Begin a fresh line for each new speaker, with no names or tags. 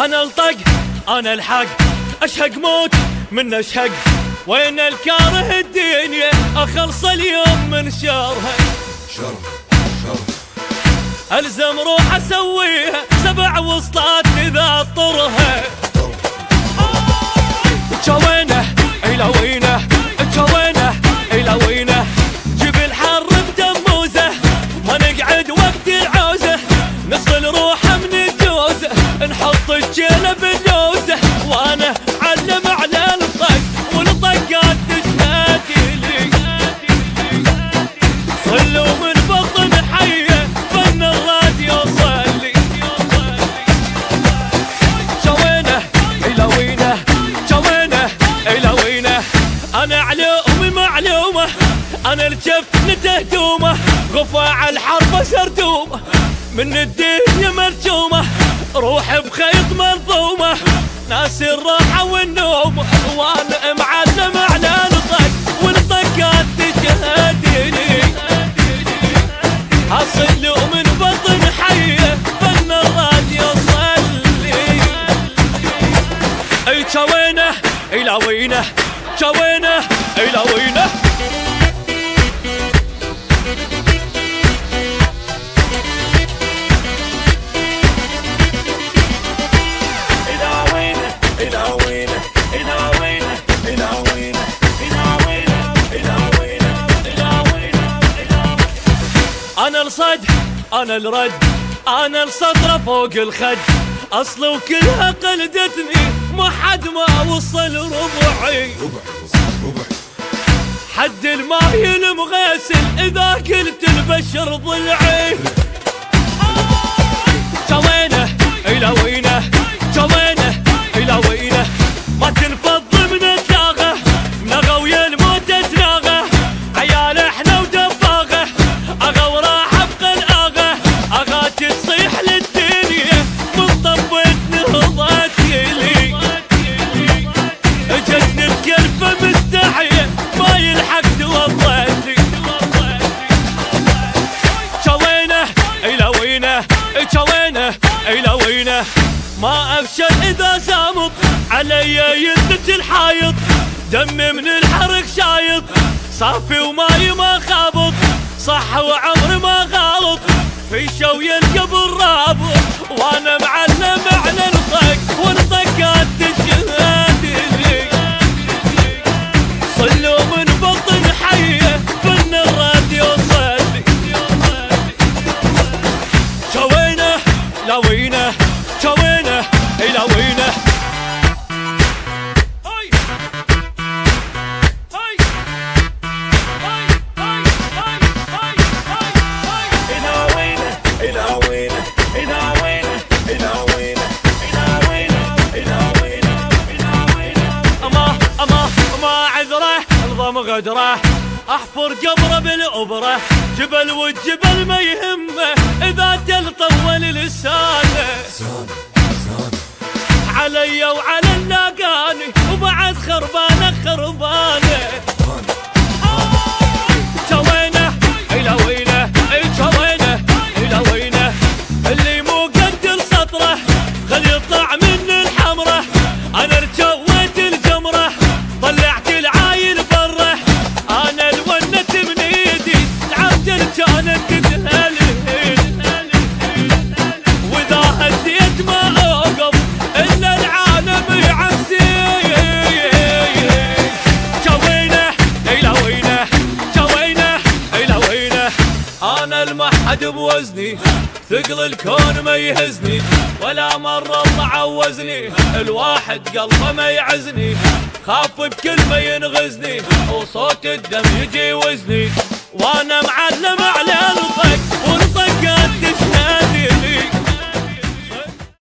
انا الطق انا الحق، اشهق موت من اشهق، وين الكاره الدنيا اخلص اليوم من شرها. الزم روح اسويها 7 وسطات اذا طرها. جوينه الى وينه، جوينه الى وينه، جيب الحر بدموزه، ما نقعد وقت العوزه، نصل روحه من الجوزه، نحط الجيله باللوزه، وانا علم على الطق والطقات تشهد لي، صلوا من بطن حيه فن الراديو صلي. جوينه الى وينه، جوينه الى وينه، انا علومي معلومه، انا الجف نتهدومه، غفاع الحرب سردومه، من الدنيا مرجومه، روح بخيط منظومه، ناس الراحه والنوم، وانا معلم على الطق والطقات تشهدني، اصلوا من بطن حيه فن الراديو صلي. اي جوينه الى وينه، جوينه الى وينه. انا الصد انا الرد، انا السطره فوق الخد، اصل وكلها قلدتني ما حد ما وصل ربعي، حد الماي المغسل اذا قلت البشر ضلعي. جوينه الى وينه، جوينه الى وينه، ما تنفض من الداغه، نغا ويا الموت تناغه، عيال احنا ودباغه، اغا وراح ابقى الاغه، اغا تصيح للدنيا من طبت نهضتي لي، جتني بكلفه مستحيه ما يلحق توضتي. جوينه الى وينه، جوينه الى وينه، ما افشل اذا سامط علي يدة الحايط، دمي من الحرق شايط، صافي وماي ما خابط، صح وعمري ما غلط، في شوي القبر رابط، وانا معلم على الطق والطقات تشهد لي، صلوا من بطن حيه فن الراديو صلي. جوينه لا وينه، جوينه الى وينه. غدره احفر قبره بالابره، جبل والجبل ما يهمه اذا جل طول لسانه، علي وعلى اللاقاني وبعد خربانه خربانه. جوينه الى وينه، جوينه الى وينه، اللي مو قد السطره خل يطلع من الحمره، انا رجويت الجمره طلعت العايل بره، انا الونت من ايدي العرجل كانت تتهلهل، واذا هديت ما اوقف الا العالم يعزي. جوينه الى وينه، جوينه الى وينه، انا المحد بوزني ثقل الكون ما يهزني، ولا مرة الله عوزني، الواحد قلبه ما يعزني، خاف بكلمة ينغزني، وصوت الدم يجي وزني، وانا معلم على الطق والطقات تشهد لي.